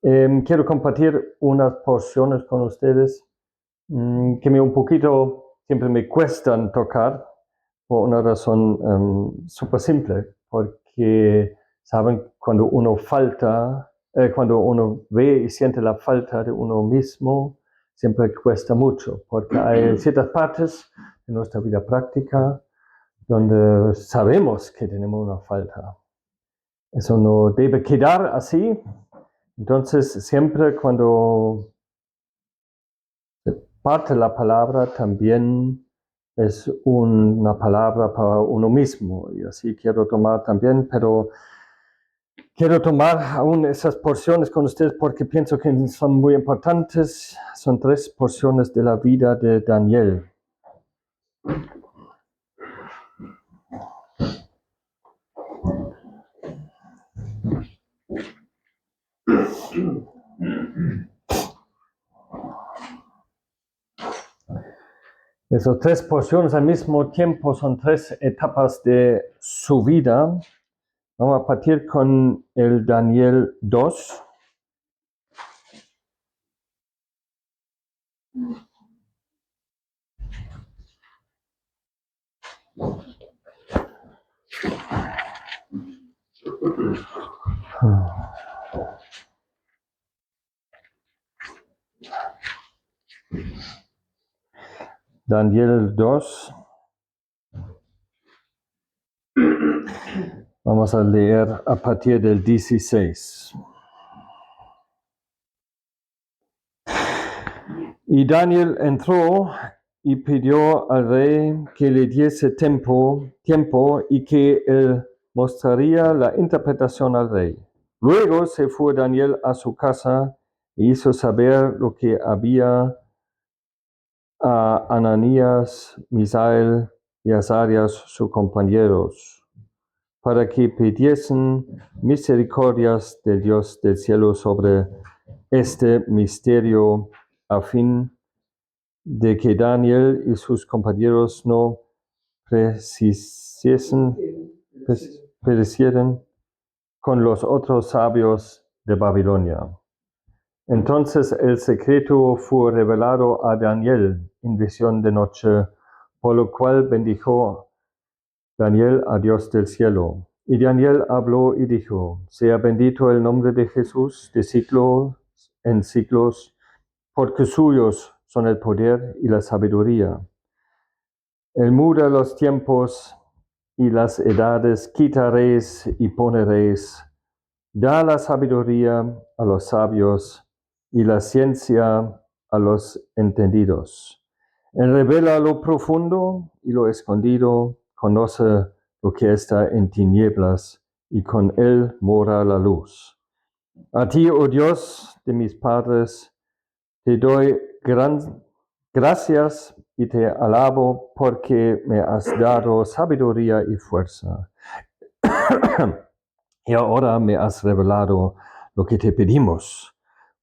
Quiero compartir unas porciones con ustedes que un poquito siempre me cuestan tocar por una razón súper simple, porque saben, cuando uno cuando uno ve y siente la falta de uno mismo, siempre cuesta mucho, porque hay ciertas partes de nuestra vida práctica donde sabemos que tenemos una falta. Eso no debe quedar así. Entonces, siempre cuando se parte la palabra, también es una palabra para uno mismo. Y así quiero tomar también, pero quiero tomar aún esas porciones con ustedes porque pienso que son muy importantes. Son 3 porciones de la vida de Daniel. Esas 3 porciones al mismo tiempo son 3 etapas de su vida. Vamos a partir con el Daniel 2. Daniel 2. Vamos a leer a partir del 16. Y Daniel entró y pidió al rey que le diese tiempo y que él mostraría la interpretación al rey. Luego se fue Daniel a su casa e hizo saber lo que había a Ananías, Misael y Azarías, sus compañeros, para que pidiesen misericordias del Dios del cielo sobre este misterio, a fin de que Daniel y sus compañeros no perecieren con los otros sabios de Babilonia. Entonces el secreto fue revelado a Daniel en visión de noche, por lo cual bendijo Daniel a Dios del cielo. Y Daniel habló y dijo: sea bendito el nombre de Jesús de siglos en siglos, porque suyos son el poder y la sabiduría. Él muda los tiempos y las edades, quita reyes y pone reyes, da la sabiduría a los sabios y la ciencia a los entendidos. Él revela lo profundo y lo escondido, conoce lo que está en tinieblas, y con él mora la luz. A ti, oh Dios de mis padres, te doy gracias y te alabo porque me has dado sabiduría y fuerza. Y ahora me has revelado lo que te pedimos,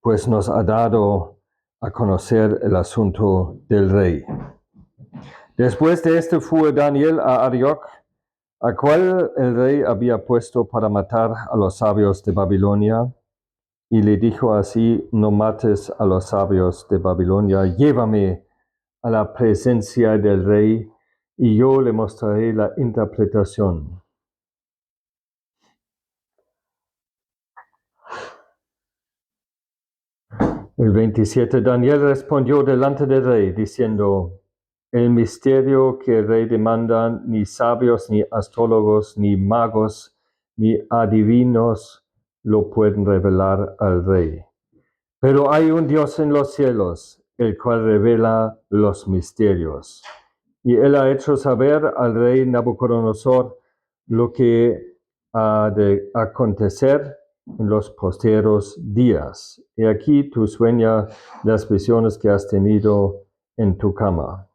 pues nos ha dado a conocer el asunto del rey. Después de esto fue Daniel a Arioc, a cual el rey había puesto para matar a los sabios de Babilonia, y le dijo así: no mates a los sabios de Babilonia, llévame a la presencia del rey, y yo le mostraré la interpretación. El 27, Daniel respondió delante del rey, diciendo: el misterio que el rey demanda, ni sabios, ni astrólogos, ni magos, ni adivinos lo pueden revelar al rey. Pero hay un Dios en los cielos, el cual revela los misterios. Y él ha hecho saber al rey Nabucodonosor lo que ha de acontecer en los posteros días. Y aquí tú sueñas las visiones que has tenido en tu cama.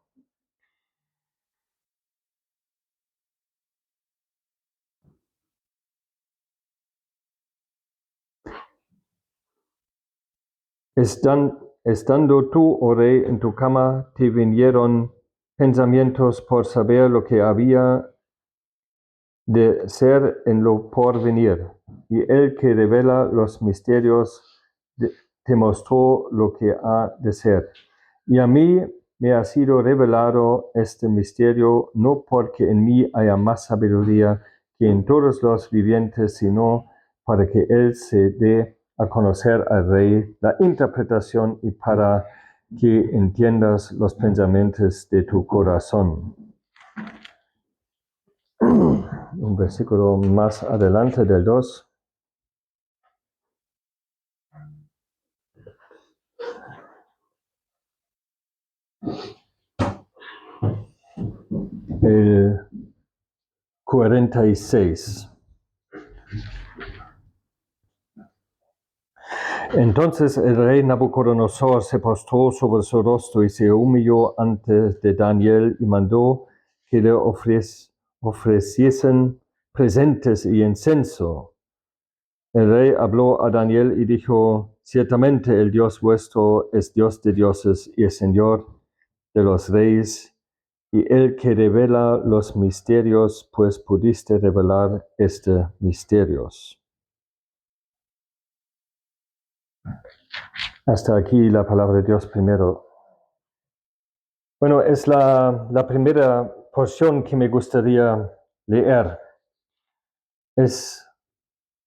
Estando tú, oh rey, en tu cama, te vinieron pensamientos por saber lo que había de ser en lo porvenir. Y el que revela los misterios te mostró lo que ha de ser. Y a mí me ha sido revelado este misterio, no porque en mí haya más sabiduría que en todos los vivientes, sino para que él se dé a conocer al Rey la interpretación y para que entiendas los pensamientos de tu corazón. Un versículo más adelante del 2. El 46. Entonces el rey Nabucodonosor se postró sobre su rostro y se humilló ante de Daniel y mandó que le ofreciesen presentes y incienso. El rey habló a Daniel y dijo: ciertamente el Dios vuestro es Dios de dioses y es Señor de los reyes, y el que revela los misterios, pues pudiste revelar estos misterios. Hasta aquí la palabra de Dios primero. Bueno, es la primera porción que me gustaría leer. Es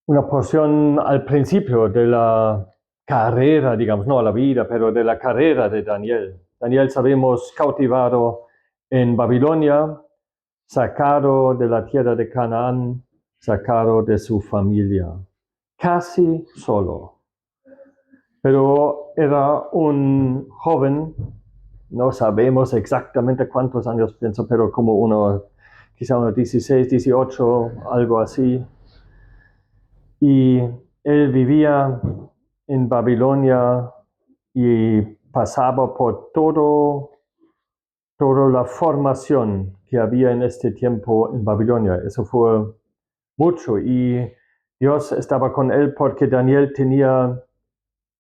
una porción al principio de la carrera, digamos, no a la vida, pero de la carrera de Daniel. Daniel, sabemos, cautivado en Babilonia, sacado de la tierra de Canaán, sacado de su familia, casi solo. Pero era un joven, no sabemos exactamente cuántos años pienso, pero como quizá unos 16, 18, algo así. Y él vivía en Babilonia y pasaba por toda la formación que había en este tiempo en Babilonia. Eso fue mucho y Dios estaba con él porque Daniel tenía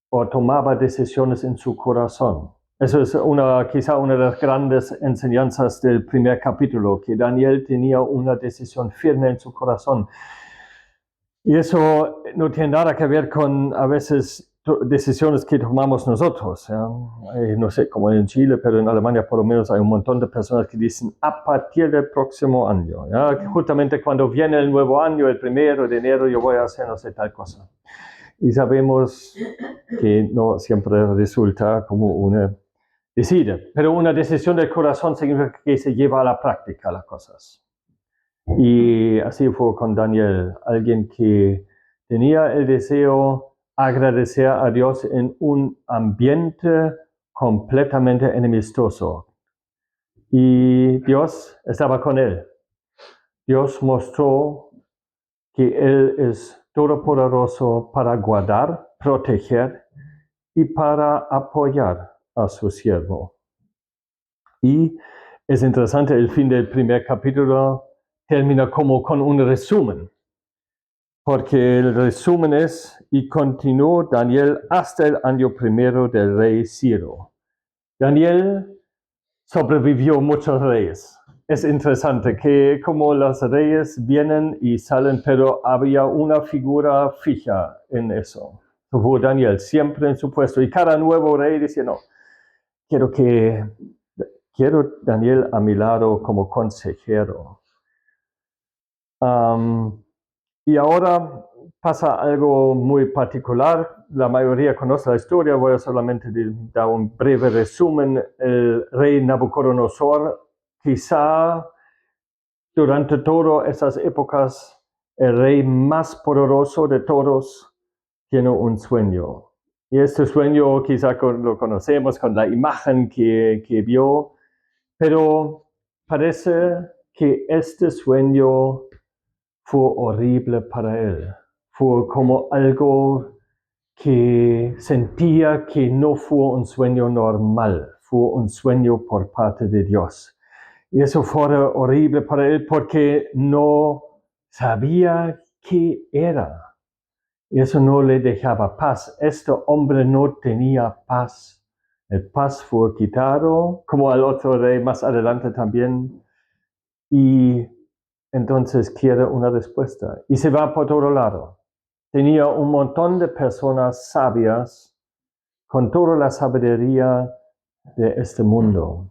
o tomaba decisiones en su corazón. Eso es quizá una de las grandes enseñanzas del primer capítulo, que Daniel tenía una decisión firme en su corazón. Y eso no tiene nada que ver con a veces decisiones que tomamos nosotros. No sé, como en Chile, pero en Alemania por lo menos hay un montón de personas que dicen a partir del próximo año. Justamente cuando viene el nuevo año, el 1 de enero, yo voy a hacer no sé tal cosa. Y sabemos que no siempre resulta como una decide, pero una decisión del corazón significa que se lleva a la práctica las cosas. Y así fue con Daniel, alguien que tenía el deseo de agradecer a Dios en un ambiente completamente enemistoso. Y Dios estaba con él. Dios mostró que Él es todopoderoso para guardar, proteger y para apoyar a su siervo. Y es interesante, el fin del primer capítulo termina como con un resumen, porque el resumen es: y continuó Daniel hasta el año 1 del rey Ciro. Daniel sobrevivió muchos reyes. Es interesante que como los reyes vienen y salen, pero había una figura fija en eso. Fue Daniel siempre en su puesto, y cada nuevo rey decía: no, quiero Daniel a mi lado como consejero. Y ahora pasa algo muy particular. La mayoría conoce la historia, voy a solamente dar un breve resumen. El rey Nabucodonosor, quizá durante todas esas épocas, el rey más poderoso de todos, tiene un sueño. Y este sueño quizá lo conocemos con la imagen que vio, pero parece que este sueño fue horrible para él. Fue como algo que sentía que no fue un sueño normal, fue un sueño por parte de Dios. Y eso fue horrible para él porque no sabía qué era. Y eso no le dejaba paz. Este hombre no tenía paz. El paz fue quitado, como al otro rey más adelante también. Y entonces quiere una respuesta. Y se va por todo lado. tenía un montón de personas sabias con toda la sabiduría de este mundo,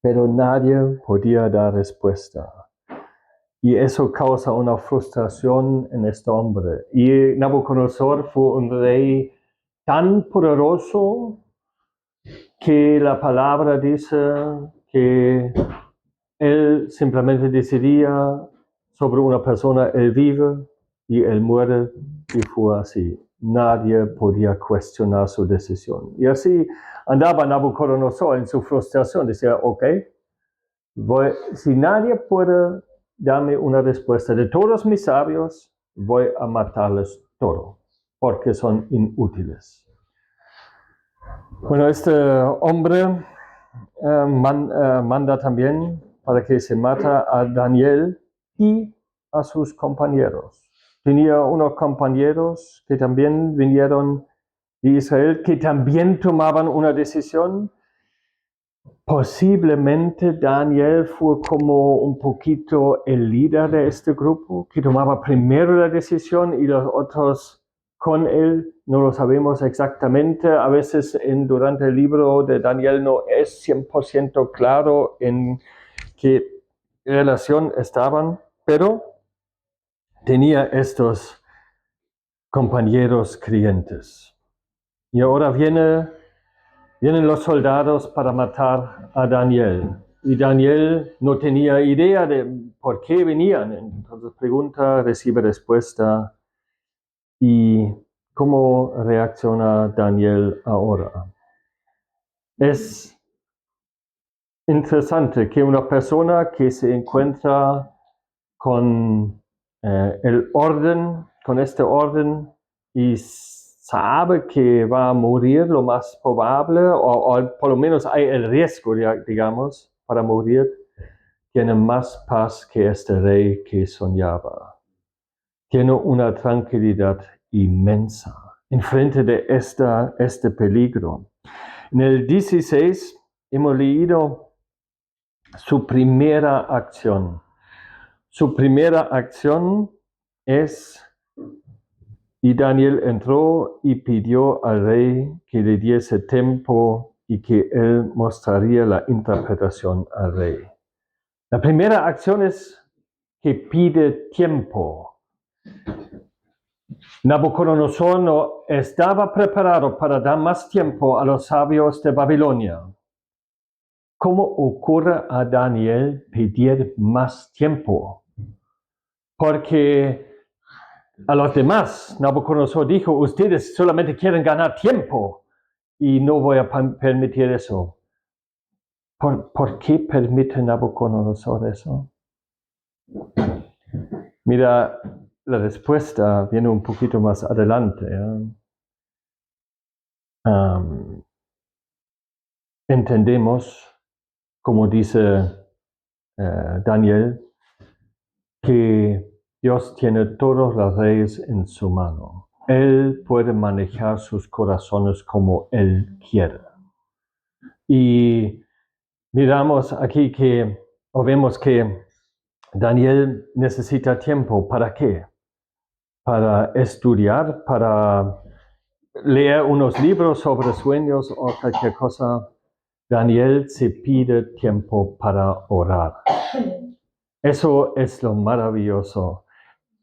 pero nadie podía dar respuesta. Y eso causa una frustración en este hombre. Y Nabucodonosor fue un rey tan poderoso que la palabra dice que él simplemente decidía sobre una persona, él vive y él muere, y fue así. Nadie podía cuestionar su decisión. Y así andaba Nabucodonosor en su frustración. Decía, ok, si nadie puede darme una respuesta de todos mis sabios, voy a matarles todos, porque son inútiles. Bueno, este hombre manda también para que se mata a Daniel y a sus compañeros. Tenía unos compañeros que también vinieron de Israel, que también tomaban una decisión. Posiblemente Daniel fue como un poquito el líder de este grupo, que tomaba primero la decisión y los otros con él, no lo sabemos exactamente. A veces durante el libro de Daniel no es 100% claro en qué relación estaban, pero tenía estos compañeros creyentes. Y ahora vienen los soldados para matar a Daniel. Y Daniel no tenía idea de por qué venían. Entonces pregunta, recibe respuesta. ¿Y cómo reacciona Daniel ahora? Es interesante que una persona que se encuentra con el orden, con este orden, y sabe que va a morir lo más probable, o por lo menos hay el riesgo, digamos, para morir, tiene más paz que este rey que soñaba. Tiene una tranquilidad inmensa en frente de este peligro. En el 16 hemos leído su primera acción. Su primera acción es, y Daniel entró y pidió al rey que le diese tiempo y que él mostraría la interpretación al rey. La primera acción es que pide tiempo. Nabucodonosor no estaba preparado para dar más tiempo a los sabios de Babilonia. ¿Cómo ocurre a Daniel pedir más tiempo? Porque a los demás, Nabucodonosor dijo, ustedes solamente quieren ganar tiempo y no voy a permitir eso. ¿Por qué permite Nabucodonosor eso? Mira, la respuesta viene un poquito más adelante. Entendemos, como dice Daniel, que Dios tiene todos los reyes en su mano. Él puede manejar sus corazones como Él quiere. Y miramos aquí o vemos que Daniel necesita tiempo. ¿Para qué? Para estudiar, para leer unos libros sobre sueños o cualquier cosa. Daniel se pide tiempo para orar. Eso es lo maravilloso.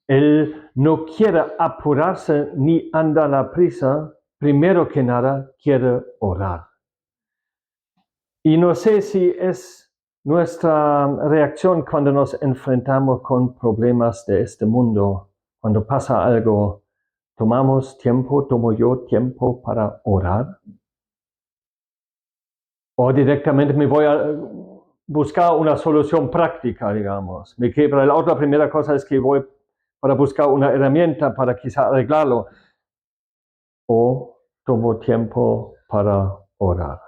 Él no quiere apurarse ni andar a prisa. Primero que nada, quiere orar. Y no sé si es nuestra reacción cuando nos enfrentamos con problemas de este mundo. Cuando pasa algo, tomo yo tiempo para orar. O directamente me voy a buscar una solución práctica, digamos. La otra primera cosa es que voy para buscar una herramienta para quizá arreglarlo. O tomo tiempo para orar.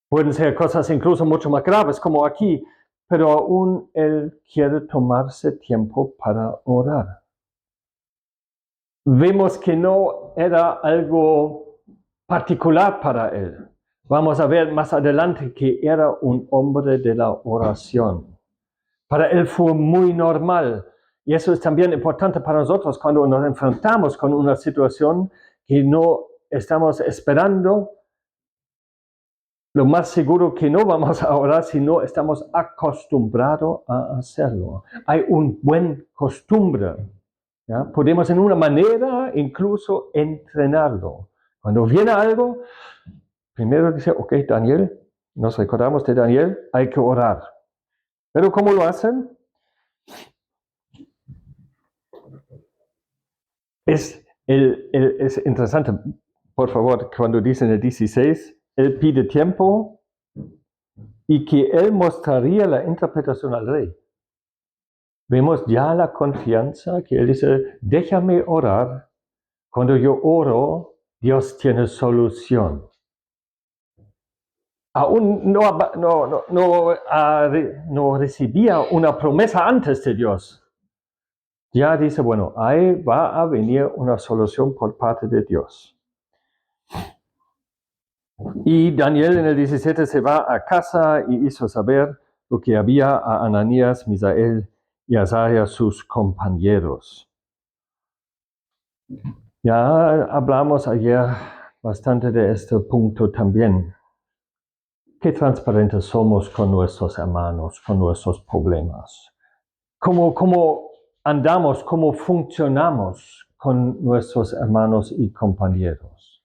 Pueden ser cosas incluso mucho más graves como aquí, pero aún él quiere tomarse tiempo para orar. Vemos que no era algo particular para él. Vamos a ver más adelante que era un hombre de la oración. Para él fue muy normal. Y eso es también importante para nosotros cuando nos enfrentamos con una situación que no estamos esperando. Lo más seguro que no vamos a orar si no estamos acostumbrados a hacerlo. Hay un buen costumbre. ¿Ya? Podemos en una manera incluso entrenarlo. Cuando viene algo, primero dice, ok, Daniel, nos recordamos de Daniel, hay que orar. Pero ¿cómo lo hacen? Es interesante, por favor, cuando dicen el 16, él pide tiempo y que él mostraría la interpretación al rey. Vemos ya la confianza que él dice, déjame orar. Cuando yo oro, Dios tiene solución. Aún no recibía una promesa antes de Dios. Ya dice, bueno, ahí va a venir una solución por parte de Dios. Y Daniel en el 17 se va a casa y hizo saber lo que había a Ananías, Misael y Azarías, sus compañeros. Ya hablamos ayer bastante de este punto también. Qué transparentes somos con nuestros hermanos, con nuestros problemas. ¿Cómo andamos, cómo funcionamos con nuestros hermanos y compañeros?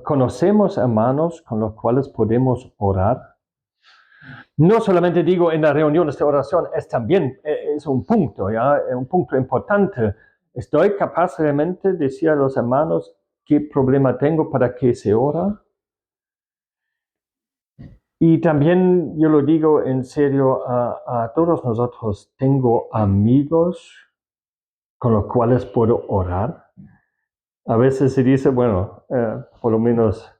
¿Conocemos hermanos con los cuales podemos orar? No solamente digo en las reuniones de oración, es un punto, ¿ya? Un punto importante. ¿Estoy capaz realmente de decir a los hermanos qué problema tengo para que se ora? Y también yo lo digo en serio a todos nosotros, tengo amigos con los cuales puedo orar. A veces se dice, bueno, por lo menos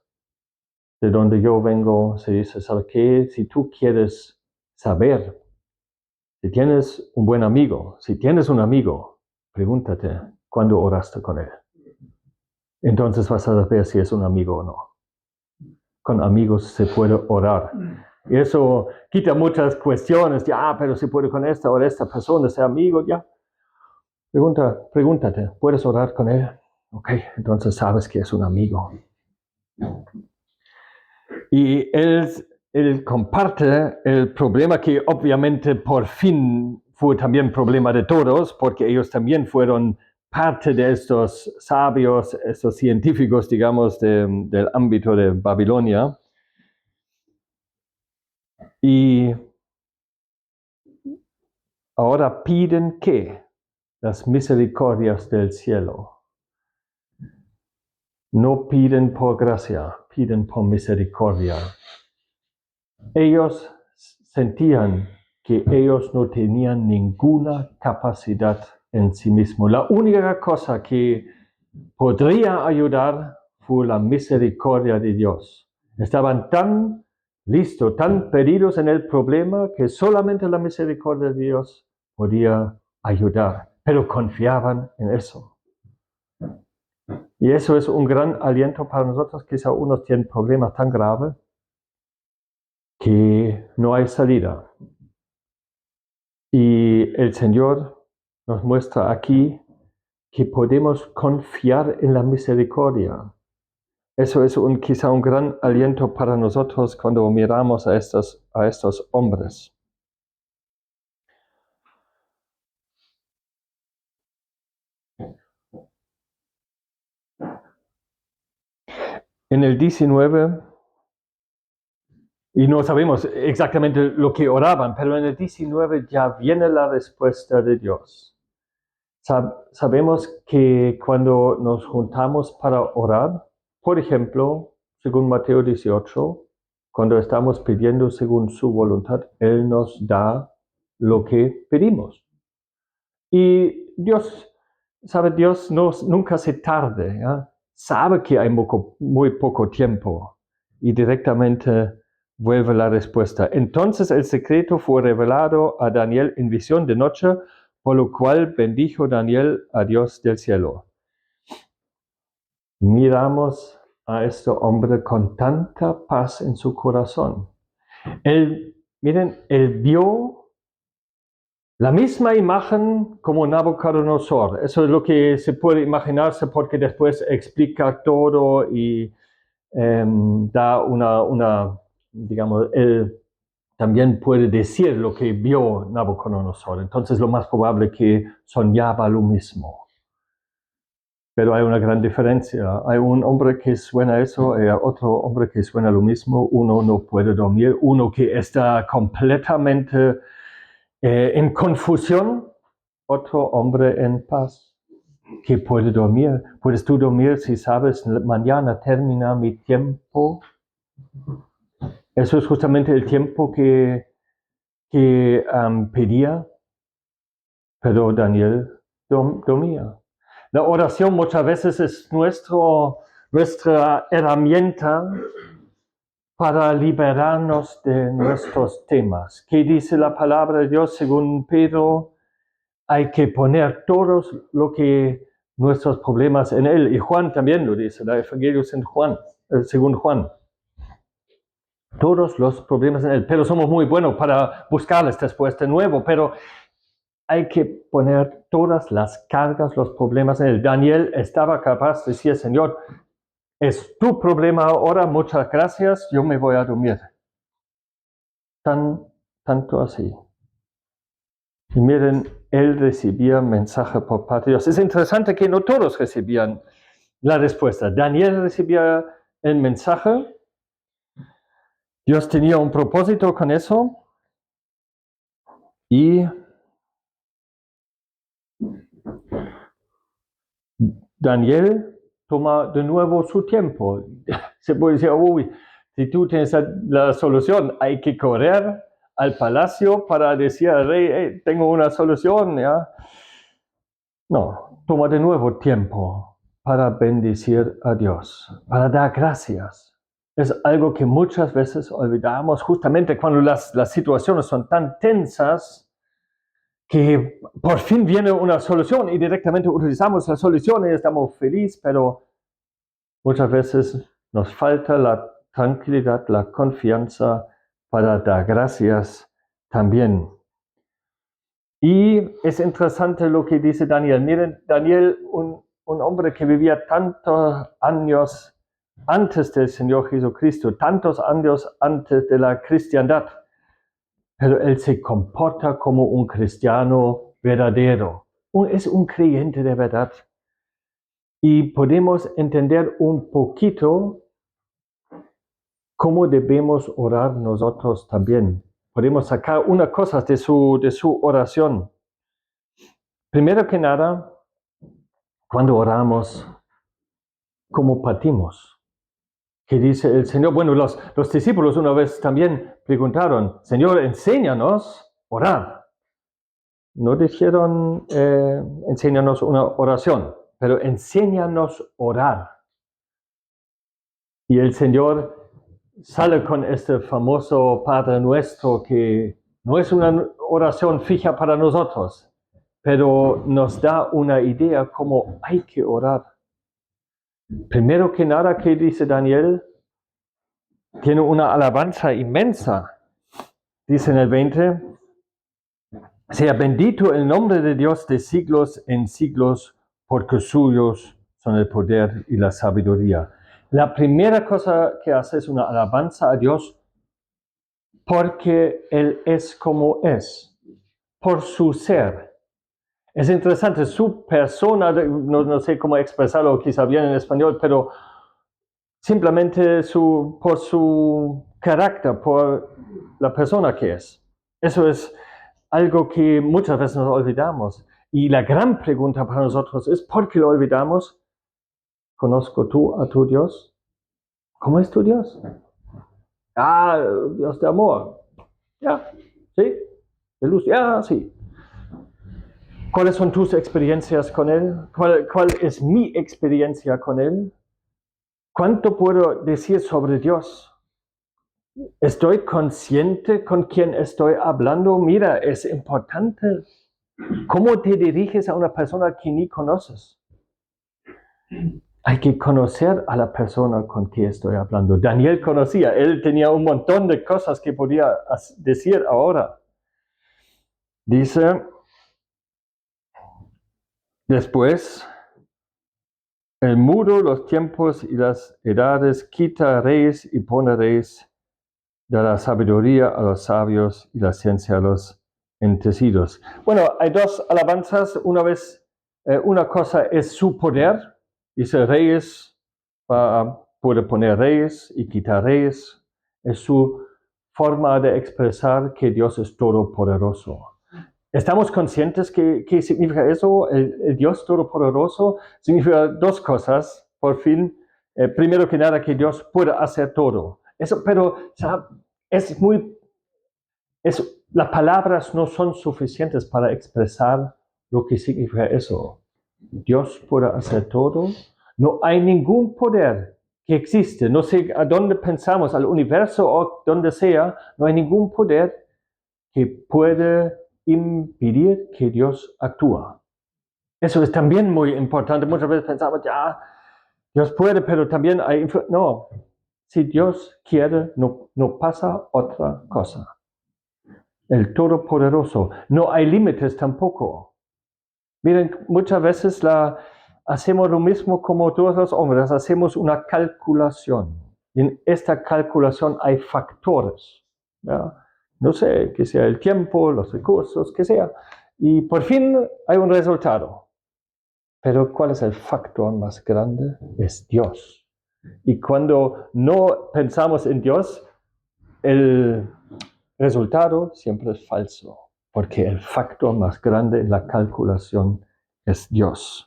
de donde yo vengo, se dice, ¿sabes qué? Si tú quieres saber, si tienes un buen amigo, si tienes un amigo, pregúntate cuándo oraste con él. Entonces vas a saber si es un amigo o no. Con amigos se puede orar. Y eso quita muchas cuestiones. Pero si puedo con esta o esta persona ser amigo, ya. Pregúntate, ¿puedes orar con él? Ok, entonces sabes que es un amigo. Y él comparte el problema que obviamente por fin fue también problema de todos, porque ellos también fueron parte de estos sabios, estos científicos, digamos, del ámbito de Babilonia. Y ahora piden ¿qué? Las misericordias del cielo. No piden por gracia, piden por misericordia. Ellos sentían que ellos no tenían ninguna capacidad en sí mismos. La única cosa que podría ayudar fue la misericordia de Dios. Estaban tan listos, tan perdidos en el problema que solamente la misericordia de Dios podía ayudar, pero confiaban en eso. Y eso es un gran aliento para nosotros. Quizá unos tienen problemas tan graves que no hay salida. Y el Señor nos muestra aquí que podemos confiar en la misericordia. Eso es quizá un gran aliento para nosotros cuando miramos a estos hombres. En el 19, y no sabemos exactamente lo que oraban, pero en el 19 ya viene la respuesta de Dios. Sabemos que cuando nos juntamos para orar, por ejemplo, según Mateo 18, cuando estamos pidiendo según su voluntad, Él nos da lo que pedimos. Y Dios nunca se tarde, ¿ya? Sabe que hay muy poco tiempo y directamente vuelve la respuesta. Entonces el secreto fue revelado a Daniel en visión de noche, por lo cual bendijo Daniel a Dios del cielo. Miramos a este hombre con tanta paz en su corazón. Él vio La misma imagen como Nabucodonosor. Eso es lo que se puede imaginarse porque después explica todo y da digamos, él también puede decir lo que vio Nabucodonosor. Entonces lo más probable que soñaba lo mismo. Pero hay una gran diferencia. Hay un hombre que suena eso, y otro hombre que suena lo mismo. Uno no puede dormir, uno que está completamente en confusión, otro hombre en paz que puede dormir. ¿Puedes tú dormir si sabes mañana termina mi tiempo? Eso es justamente el tiempo que pedía, pero Daniel dormía. La oración muchas veces es nuestra herramienta para liberarnos de nuestros temas. ¿Qué dice la palabra de Dios según Pedro? Hay que poner todos nuestros problemas en Él. Y Juan también lo dice, el Evangelio según Juan. Todos los problemas en Él. Pero somos muy buenos para buscarles después de nuevo, pero hay que poner todas las cargas, los problemas en Él. Daniel estaba capaz de decir, Señor, es tu problema ahora, muchas gracias, yo me voy a dormir. Tanto así. Y miren, él recibía mensaje por parte de Dios. Es interesante que no todos recibían la respuesta. Daniel recibía el mensaje. Dios tenía un propósito con eso. Y Daniel toma de nuevo su tiempo. Se puede decir, uy, si tú tienes la solución, hay que correr al palacio para decir al rey, hey, tengo una solución, ¿ya? No, toma de nuevo tiempo para bendecir a Dios, para dar gracias. Es algo que muchas veces olvidamos justamente cuando las situaciones son tan tensas que por fin viene una solución y directamente utilizamos la solución y estamos felices, pero muchas veces nos falta la tranquilidad, la confianza para dar gracias también. Y es interesante lo que dice Daniel. Miren, Daniel, un hombre que vivía tantos años antes del Señor Jesucristo, tantos años antes de la cristiandad, pero él se comporta como un cristiano verdadero. Es un creyente de verdad. Y podemos entender un poquito cómo debemos orar nosotros también. Podemos sacar una cosa de su oración. Primero que nada, cuando oramos, ¿cómo partimos? ¿Qué dice el Señor? Bueno, los discípulos una vez también preguntaron, Señor, enséñanos a orar. No dijeron, enséñanos una oración, pero enséñanos a orar. Y el Señor sale con este famoso Padre Nuestro que no es una oración fija para nosotros, pero nos da una idea cómo hay que orar. Primero que nada, ¿qué dice Daniel? Tiene una alabanza inmensa. Dice en el 20, sea bendito el nombre de Dios de siglos en siglos, porque suyos son el poder y la sabiduría. La primera cosa que hace es una alabanza a Dios porque Él es como es, por su ser. Es interesante, su persona, no sé cómo expresarlo, quizá bien en español, pero simplemente por su carácter, por la persona que es. Eso es algo que muchas veces nos olvidamos. Y la gran pregunta para nosotros es, ¿por qué lo olvidamos? ¿Conozco tú a tu Dios? ¿Cómo es tu Dios? Dios de amor. Ya, sí. De luz, ya, sí. ¿Cuáles son tus experiencias con Él? ¿Cuál es mi experiencia con Él? ¿Cuánto puedo decir sobre Dios? ¿Estoy consciente con quién estoy hablando? Mira, es importante. ¿Cómo te diriges a una persona que ni conoces? Hay que conocer a la persona con quien estoy hablando. Daniel conocía, él tenía un montón de cosas que podía decir ahora. Dice, después, el muro, los tiempos y las edades quitaréis y pondréis de la sabiduría a los sabios y la ciencia a los entendidos. Bueno, hay dos alabanzas. Una cosa es su poder, dice reyes, puede poner reyes y quitar reyes. Es su forma de expresar que Dios es todopoderoso. ¿Estamos conscientes qué significa eso? El Dios todopoderoso significa dos cosas, por fin. Primero que nada, que Dios puede hacer todo. Eso, pero las palabras no son suficientes para expresar lo que significa eso. Dios puede hacer todo. No hay ningún poder que existe. No sé a dónde pensamos, al universo o donde sea, no hay ningún poder que puede impedir que Dios actúe. Eso es también muy importante. Muchas veces pensamos, ya, Dios puede, pero también hay... No, si Dios quiere, no pasa otra cosa. El Todopoderoso. No hay límites tampoco. Miren, muchas veces hacemos lo mismo como todos los hombres, hacemos una calculación. En esta calculación hay factores. ¿Ya? No sé, que sea el tiempo, los recursos, que sea. Y por fin hay un resultado. Pero ¿cuál es el factor más grande? Es Dios. Y cuando no pensamos en Dios, el resultado siempre es falso, porque el factor más grande en la calculación es Dios.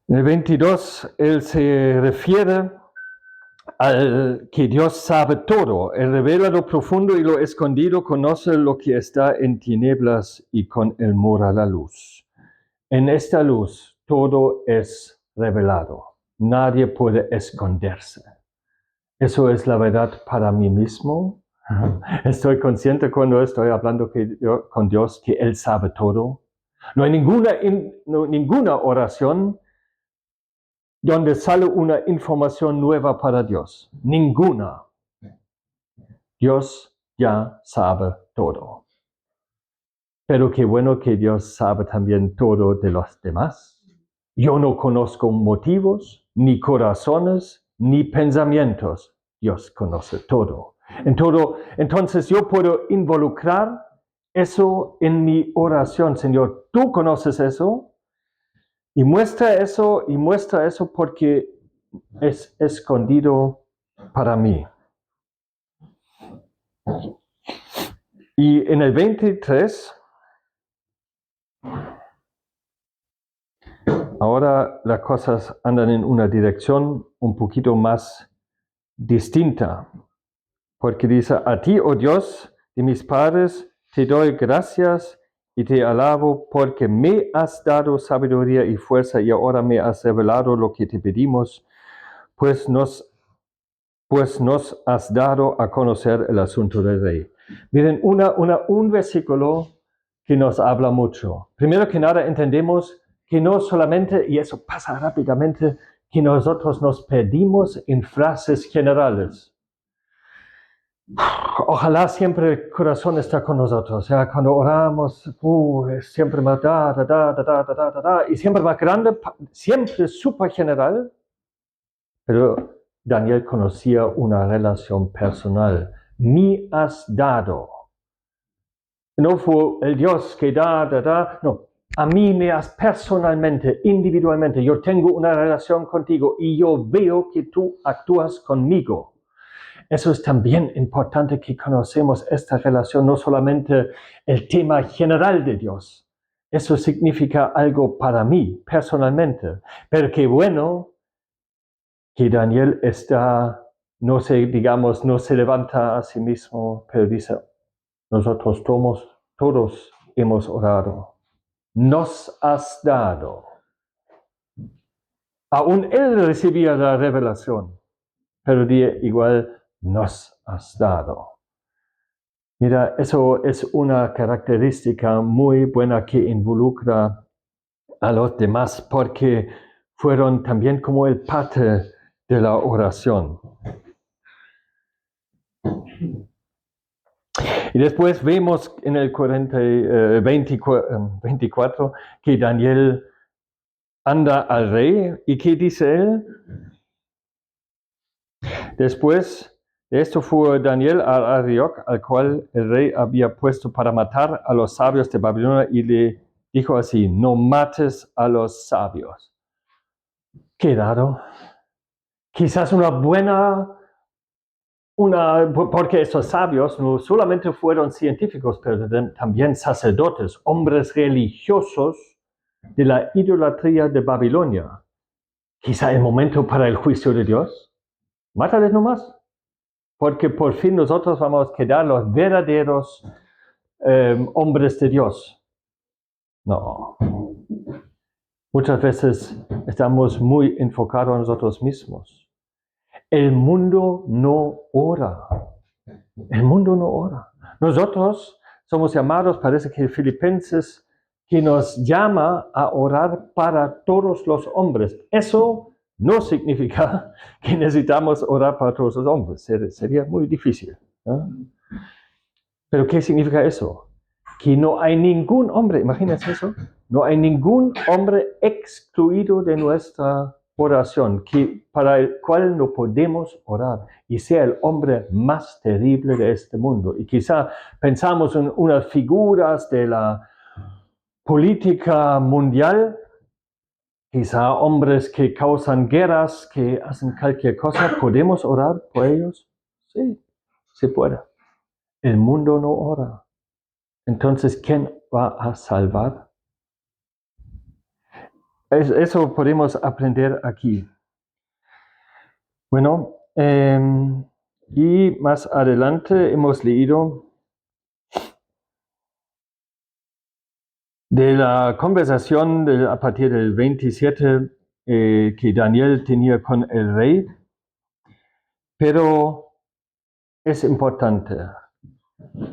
En el 22, él se refiere al que Dios sabe todo. Él revela lo profundo y lo escondido, conoce lo que está en tinieblas y con él mora la luz. En esta luz todo es revelado. Nadie puede esconderse. Eso es la verdad para mí mismo. Estoy consciente cuando estoy hablando con Dios que Él sabe todo. No hay ninguna oración donde sale una información nueva para Dios. Ninguna. Dios ya sabe todo. Pero qué bueno que Dios sabe también todo de los demás. Yo no conozco motivos, ni corazones, ni pensamientos. Dios conoce todo. Entonces yo puedo involucrar eso en mi oración. Señor, tú conoces eso y muestra eso porque es escondido para mí. Y en el 23, ahora las cosas andan en una dirección un poquito más distinta, porque dice, a ti, oh Dios de mis padres, te doy gracias y te alabo porque me has dado sabiduría y fuerza y ahora me has revelado lo que te pedimos, pues nos has dado a conocer el asunto del rey. Miren, un versículo que nos habla mucho. Primero que nada entendemos que no solamente, y eso pasa rápidamente, que nosotros nos perdimos en frases generales. Ojalá siempre el corazón está con nosotros. Cuando oramos, es siempre más y siempre más grande, siempre súper general. Pero Daniel conocía una relación personal. Me has dado. No fue el Dios que da. No, a mí me has personalmente, individualmente. Yo tengo una relación contigo y yo veo que tú actúas conmigo. Eso es también importante que conocemos esta relación, no solamente el tema general de Dios. Eso significa algo para mí, personalmente. Pero qué bueno que Daniel no se levanta a sí mismo, pero dice, nosotros todos hemos orado. Nos has dado. Aún él recibía la revelación, pero igual nos has dado. Mira, eso es una característica muy buena que involucra a los demás porque fueron también como el parte de la oración. Y después vemos en el 24 que Daniel anda al rey. ¿Y qué dice él? Después de esto fue Daniel a Arioc, al cual el rey había puesto para matar a los sabios de Babilonia, y le dijo así: no mates a los sabios. Qué raro. Quizás porque esos sabios no solamente fueron científicos, pero también sacerdotes, hombres religiosos de la idolatría de Babilonia. Quizá el momento para el juicio de Dios. Mátales nomás, porque por fin nosotros vamos a quedar los verdaderos hombres de Dios. No. Muchas veces estamos muy enfocados en nosotros mismos. El mundo no ora. El mundo no ora. Nosotros somos llamados, parece que Filipenses, que nos llama a orar para todos los hombres. Eso no significa que necesitamos orar para todos los hombres. Sería muy difícil, ¿no? Pero ¿qué significa eso? Que no hay ningún hombre, imagínense eso, no hay ningún hombre excluido de nuestra oración, para el cual no podemos orar, y sea el hombre más terrible de este mundo. Y quizá pensamos en unas figuras de la política mundial, quizá hombres que causan guerras, que hacen cualquier cosa. ¿Podemos orar por ellos? Sí, se puede. El mundo no ora. Entonces, ¿quién va a salvar? Eso podemos aprender aquí. Bueno, y más adelante hemos leído de la conversación a partir del 27 que Daniel tenía con el rey, pero es importante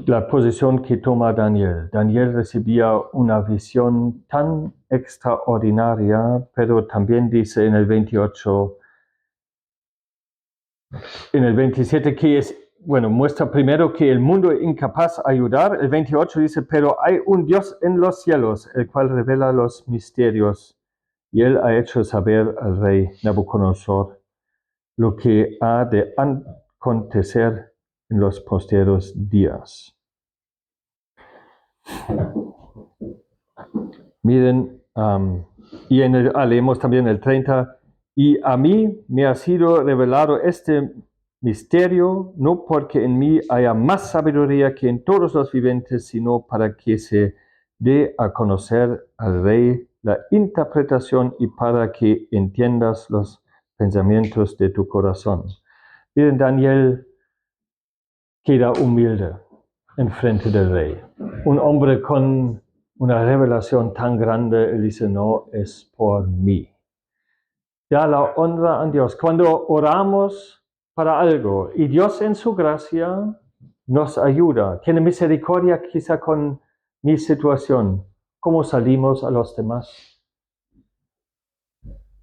la posición que toma Daniel. Daniel recibía una visión tan extraordinaria, pero también dice en el 28, en el 27 que muestra primero que el mundo es incapaz de ayudar. El 28 dice: pero hay un Dios en los cielos, el cual revela los misterios, y él ha hecho saber al rey Nabucodonosor lo que ha de acontecer en los posteros días. Miren, y leemos también el 30, y a mí me ha sido revelado este misterio, no porque en mí haya más sabiduría que en todos los vivientes, sino para que se dé a conocer al rey la interpretación y para que entiendas los pensamientos de tu corazón. Miren, Daniel queda humilde en frente del rey. Un hombre con una revelación tan grande, él dice: no es por mí. Da la honra a Dios. Cuando oramos para algo y Dios en su gracia nos ayuda, tiene misericordia quizá con mi situación, ¿cómo salimos a los demás?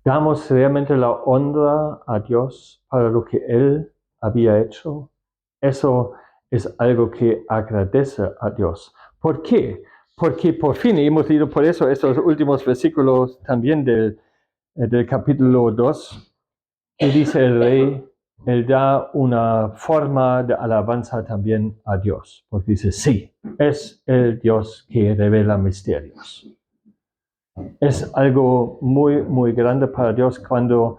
¿Damos realmente la honra a Dios para lo que Él había hecho? Eso es algo que agradece a Dios. ¿Por qué? Porque por fin, y hemos leído por eso estos últimos versículos también del capítulo 2, y dice el rey, él da una forma de alabanza también a Dios, porque dice: sí, es el Dios que revela misterios. Es algo muy, muy grande para Dios cuando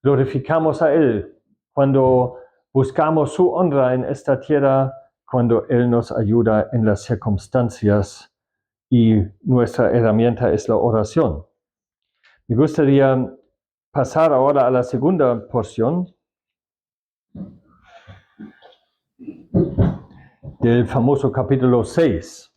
glorificamos a Él, cuando buscamos su honra en esta tierra, cuando Él nos ayuda en las circunstancias, y nuestra herramienta es la oración. Me gustaría pasar ahora a la segunda porción del famoso capítulo 6.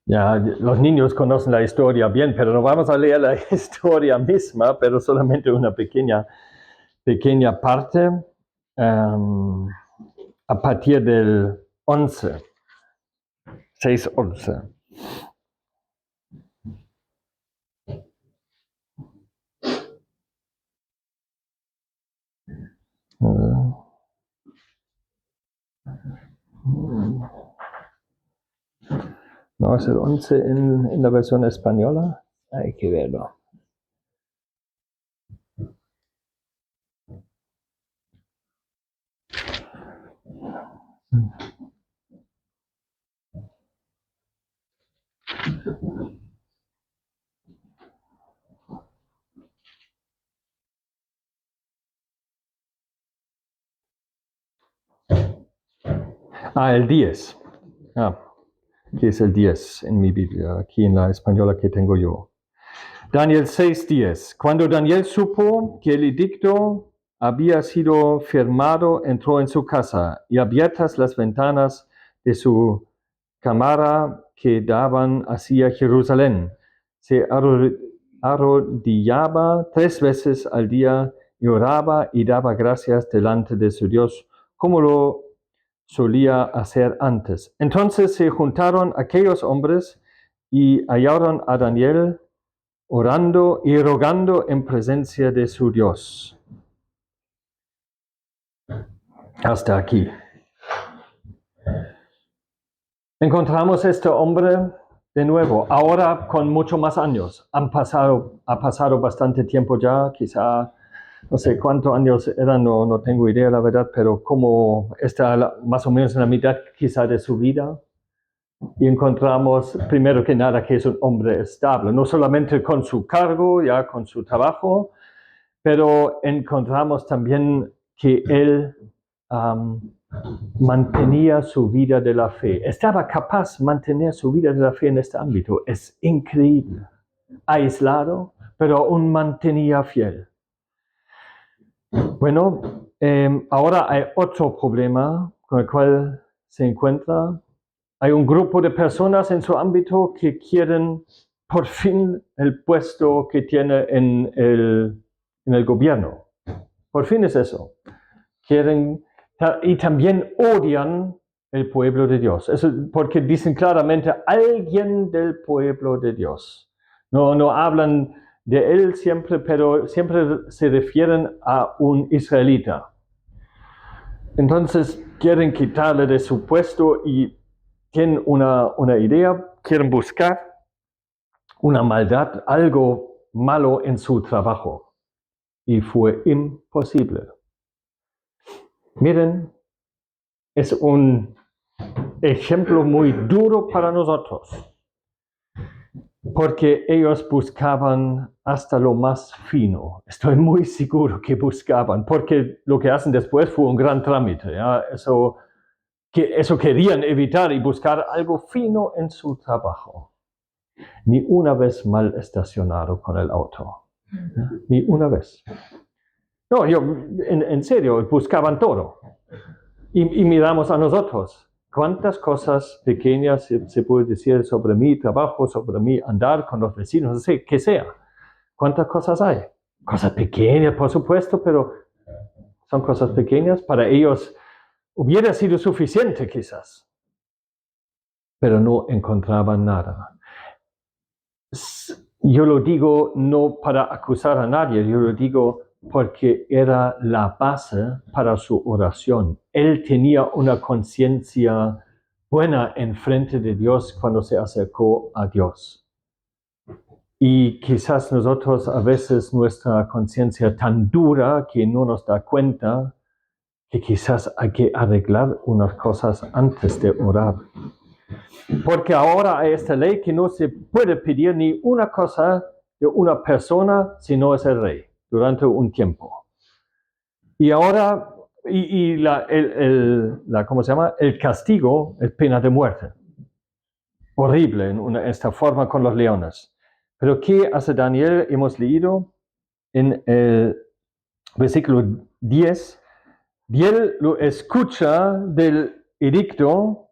Ya, los niños conocen la historia bien, pero no vamos a leer la historia misma, pero solamente una pequeña parte, a partir del 11, 6:11. No, es el 11 en la versión española. Hay que verlo. El 10. Aquí es el 10 en mi Biblia, aquí en la española que tengo yo. Daniel 6:10. Cuando Daniel supo que el edicto había sido firmado, entró en su casa y abiertas las ventanas de su cámara que daban hacia Jerusalén, se arrodillaba 3 veces al día y oraba y daba gracias delante de su Dios, como lo solía hacer antes. Entonces se juntaron aquellos hombres y hallaron a Daniel orando y rogando en presencia de su Dios. Hasta aquí. Encontramos a este hombre de nuevo, ahora con mucho más años. Ha pasado bastante tiempo ya, quizá no sé cuántos años eran, no tengo idea la verdad, pero como está más o menos en la mitad quizá de su vida. Y encontramos, primero que nada, que es un hombre estable, no solamente con su cargo, ya con su trabajo, pero encontramos también que él mantenía su vida de la fe. Estaba capaz de mantener su vida de la fe en este ámbito. Es increíble. Aislado, pero aún mantenía fiel. Bueno, ahora hay otro problema con el cual se encuentra. Hay un grupo de personas en su ámbito que quieren por fin el puesto que tiene en el gobierno. Por fin es eso. Quieren, y también odian el pueblo de Dios. Eso porque dicen claramente alguien del pueblo de Dios. No hablan de él siempre, pero siempre se refieren a un israelita. Entonces quieren quitarle de su puesto y tienen una idea, quieren buscar una maldad, algo malo en su trabajo. Y fue imposible. Miren, es un ejemplo muy duro para nosotros, porque ellos buscaban hasta lo más fino. Estoy muy seguro que buscaban, porque lo que hacen después fue un gran trámite. ¿Ya? Eso querían evitar y buscar algo fino en su trabajo. Ni una vez mal estacionado con el auto. Ni una vez. No, en serio, buscaban todo. Y miramos a nosotros. ¿Cuántas cosas pequeñas se puede decir sobre mi trabajo, sobre mi andar con los vecinos, no sé, que sea? ¿Cuántas cosas hay? Cosas pequeñas, por supuesto, pero son cosas pequeñas. Para ellos hubiera sido suficiente quizás, pero no encontraban nada. Yo lo digo no para acusar a nadie, yo lo digo porque era la base para su oración. Él tenía una conciencia buena en frente de Dios cuando se acercó a Dios. Y quizás nosotros a veces nuestra conciencia tan dura que no nos da cuenta que quizás hay que arreglar unas cosas antes de orar. Porque ahora hay esta ley que no se puede pedir ni una cosa de una persona si no es el rey durante un tiempo. Y ahora, ¿cómo se llama? El castigo es pena de muerte. Horrible en esta forma con los leones. Pero ¿qué hace Daniel? Hemos leído en el versículo 10. Daniel lo escucha del edicto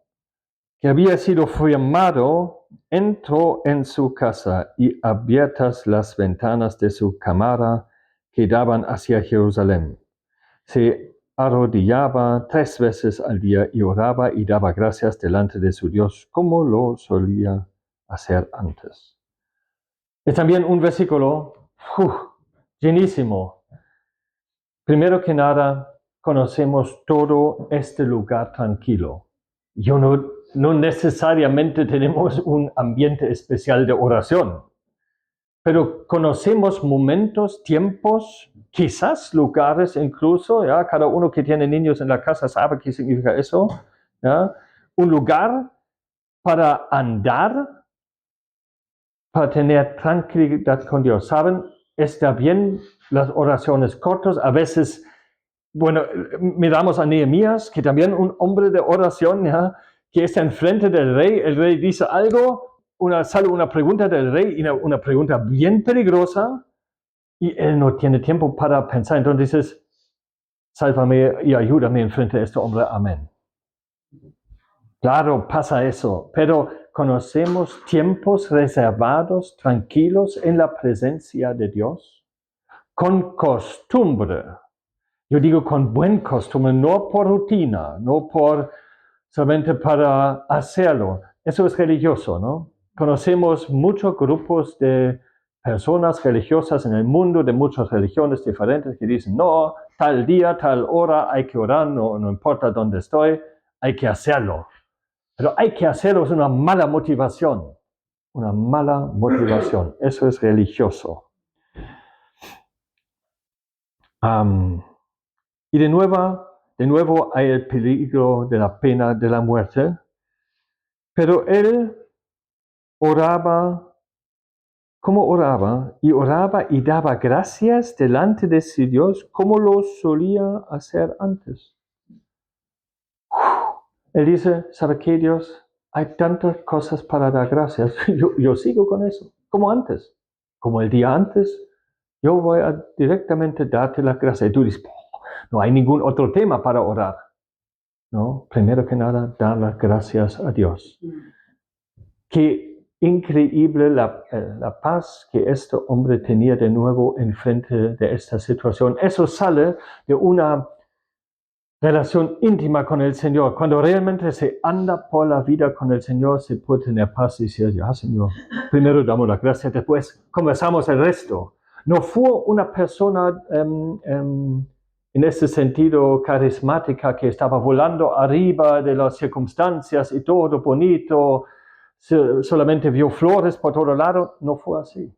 que había sido firmado, entró en su casa y abiertas las ventanas de su cámara que daban hacia Jerusalén. Se arrodillaba 3 veces al día y oraba y daba gracias delante de su Dios, como lo solía hacer antes. Es también un versículo llenísimo. Primero que nada, conocemos todo este lugar tranquilo. No necesariamente tenemos un ambiente especial de oración, pero conocemos momentos, tiempos, quizás lugares incluso, ¿ya? Cada uno que tiene niños en la casa sabe qué significa eso, ¿ya? Un lugar para andar, para tener tranquilidad con Dios. ¿Saben? Está bien las oraciones cortas, a veces, bueno, miramos a Nehemías, que también un hombre de oración, ¿ya? Que está enfrente del rey, el rey dice algo, sale una pregunta del rey, y una pregunta bien peligrosa, y él no tiene tiempo para pensar, entonces dices, sálvame y ayúdame enfrente de este hombre, amén. Claro, pasa eso, pero conocemos tiempos reservados, tranquilos en la presencia de Dios, con costumbre. Yo digo con buen costumbre, no por rutina, no por solamente para hacerlo. Eso es religioso, ¿no? Conocemos muchos grupos de personas religiosas en el mundo, de muchas religiones diferentes, que dicen, no, tal día, tal hora hay que orar, no importa dónde estoy, hay que hacerlo. Pero hay que hacerlo es una mala motivación. Una mala motivación. Eso es religioso. Y de nuevo hay el peligro de la pena de la muerte. Pero él oraba, ¿cómo oraba? Y daba gracias delante de su Dios como lo solía hacer antes. Él dice, ¿sabe qué, Dios? Hay tantas cosas para dar gracias. Yo sigo con eso, como antes, como el día antes. Yo voy a directamente darte las gracias. Y tú dices, no hay ningún otro tema para orar. No, primero que nada, dar las gracias a Dios. Qué increíble la paz que este hombre tenía de nuevo enfrente de esta situación. Eso sale de una relación íntima con el Señor. Cuando realmente se anda por la vida con el Señor, se puede tener paz y decir, ya Señor, primero damos las gracias, después conversamos el resto. No fue una persona en ese sentido carismática que estaba volando arriba de las circunstancias y todo bonito, solamente vio flores por todo lado. No fue así.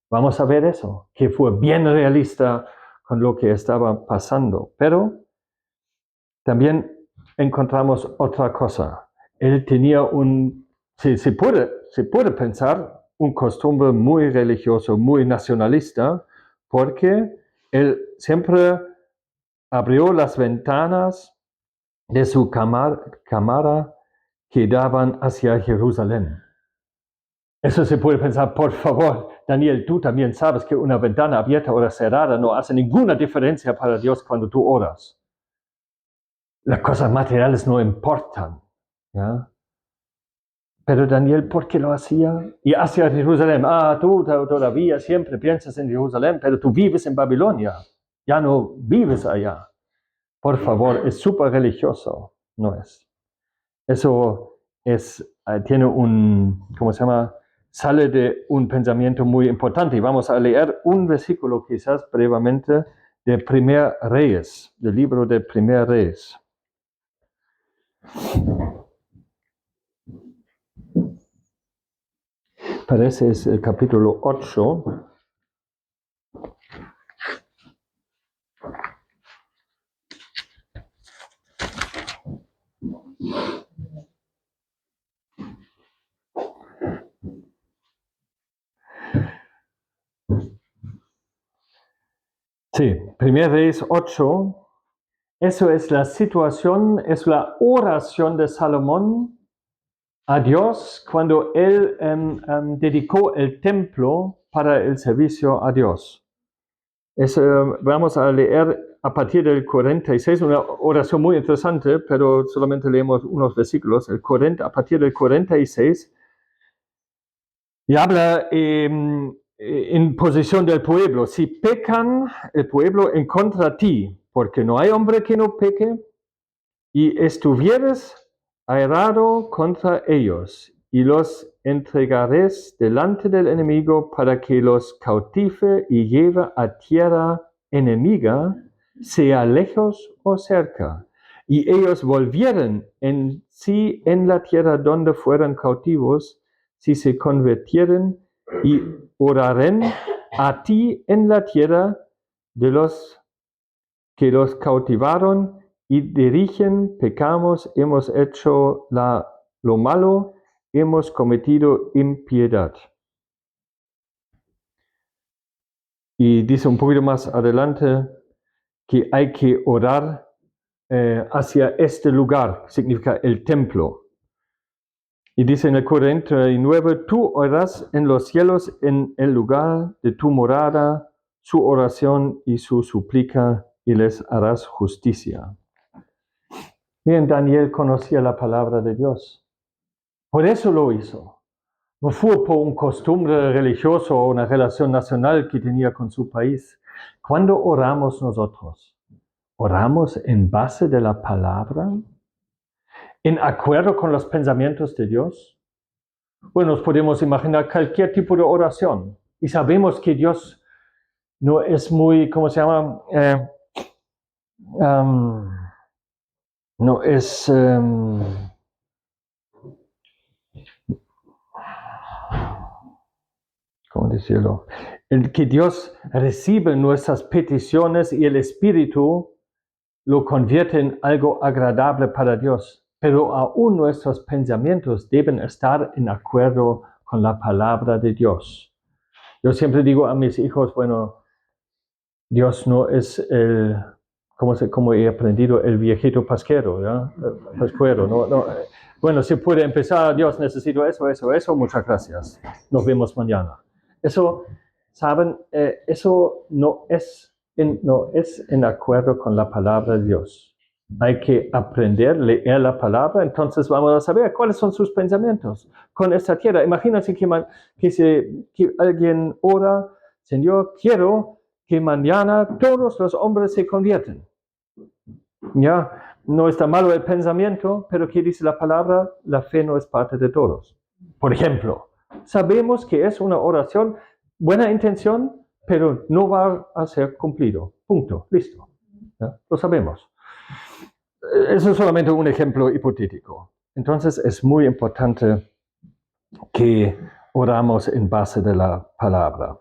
Vamos a ver eso, que fue bien realista con lo que estaba pasando. Pero también encontramos otra cosa. Él tenía se puede pensar, un costumbre muy religioso, muy nacionalista, porque él siempre abrió las ventanas de su cámara que daban hacia Jerusalén. Eso se puede pensar, por favor, Daniel, tú también sabes que una ventana abierta o cerrada no hace ninguna diferencia para Dios cuando tú oras. Las cosas materiales no importan, ¿ya? Pero Daniel, ¿por qué lo hacía? Y hacia Jerusalén. Tú todavía siempre piensas en Jerusalén, pero tú vives en Babilonia. Ya no vives allá. Por favor, es súper religioso, ¿no es? Eso tiene ¿cómo se llama? Sale de un pensamiento muy importante. Y vamos a leer un versículo quizás brevemente de Primer Reyes, del libro de Primer Reyes. Parece es el capítulo 8. Sí, 1 Reyes 8. Eso es la situación, es la oración de Salomón a Dios cuando él dedicó el templo para el servicio a Dios. Vamos a leer a partir del 46, una oración muy interesante, pero solamente leemos unos versículos. A partir del 46, y habla en posición del pueblo. Si pecan el pueblo en contra de ti, porque no hay hombre que no peque, y estuvieres airado contra ellos, y los entregares delante del enemigo para que los cautive y lleve a tierra enemiga, sea lejos o cerca. Y ellos volvieron en sí en la tierra donde fueron cautivos, si se convirtieren y oraren a ti en la tierra de los que los cautivaron y dirigen, pecamos, hemos hecho lo malo, hemos cometido impiedad. Y dice un poquito más adelante que hay que orar hacia este lugar, significa el templo. Y dice en el 49, tú oras en los cielos en el lugar de tu morada, su oración y su súplica, y les harás justicia. Bien, Daniel conocía la palabra de Dios. Por eso lo hizo. No fue por un costumbre religioso o una relación nacional que tenía con su país. Cuando oramos nosotros, ¿oramos en base de la palabra? ¿En acuerdo con los pensamientos de Dios? Bueno, nos podemos imaginar cualquier tipo de oración y sabemos que Dios no es muy, ¿cómo se llama? No es... ¿Cómo decirlo? El que Dios recibe nuestras peticiones y el Espíritu lo convierte en algo agradable para Dios. Pero aún nuestros pensamientos deben estar en acuerdo con la palabra de Dios. Yo siempre digo a mis hijos, bueno, Dios no es el, como he aprendido, el viejito pasquero, ¿ya? Pascuero, no. Bueno, si puede empezar, Dios, necesito eso, muchas gracias. Nos vemos mañana. Eso, ¿saben? Eso no es en acuerdo con la palabra de Dios. Hay que aprender, leer la palabra, entonces vamos a saber cuáles son sus pensamientos con esta tierra. Imagínense que alguien ora, Señor, quiero que mañana todos los hombres se convierten. Ya, no está malo el pensamiento, pero ¿qué dice la palabra? La fe no es parte de todos. Por ejemplo, sabemos que es una oración, buena intención, pero no va a ser cumplido. Punto, listo. ¿Ya? Lo sabemos. Eso es solamente un ejemplo hipotético. Entonces es muy importante que oramos en base de la palabra.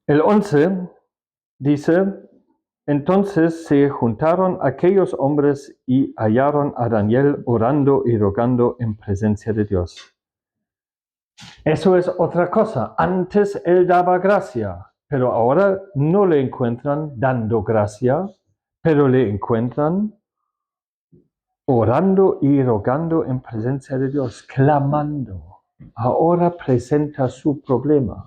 El 11 dice, entonces se juntaron aquellos hombres y hallaron a Daniel orando y rogando en presencia de Dios. Eso es otra cosa. Antes él daba gracia, pero ahora no le encuentran dando gracia, pero le encuentran orando y rogando en presencia de Dios, clamando. Ahora presenta su problema.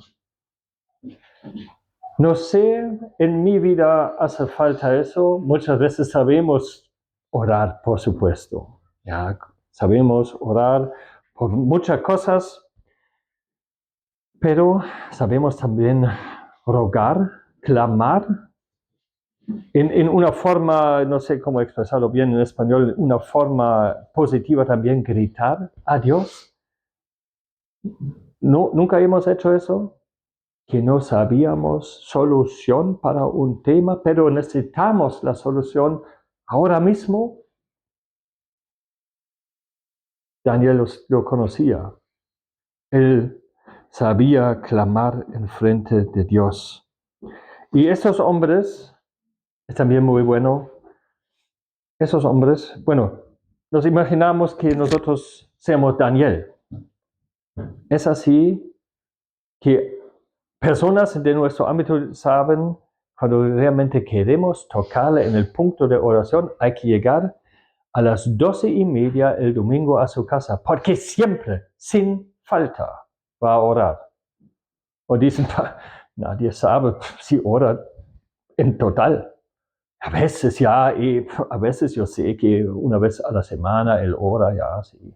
No sé, en mi vida hace falta eso. Muchas veces sabemos orar, por supuesto. Ya sabemos orar por muchas cosas, pero sabemos también rogar, clamar, en una forma, no sé cómo expresarlo bien en español, una forma positiva también gritar a Dios. No, nunca hemos hecho eso, que no sabíamos solución para un tema, pero necesitamos la solución ahora mismo. Daniel lo conocía. Él sabía clamar en frente de Dios. Y estos hombres, es también muy bueno, esos hombres, bueno, nos imaginamos que nosotros seamos Daniel. Es así que personas de nuestro ámbito saben, cuando realmente queremos tocarle en el punto de oración, hay que llegar a las 12:30 el domingo a su casa, porque siempre, sin falta, va a orar. O dicen, nadie sabe si ora en total. A veces ya, y a veces yo sé que una vez a la semana él ora, ya, sí.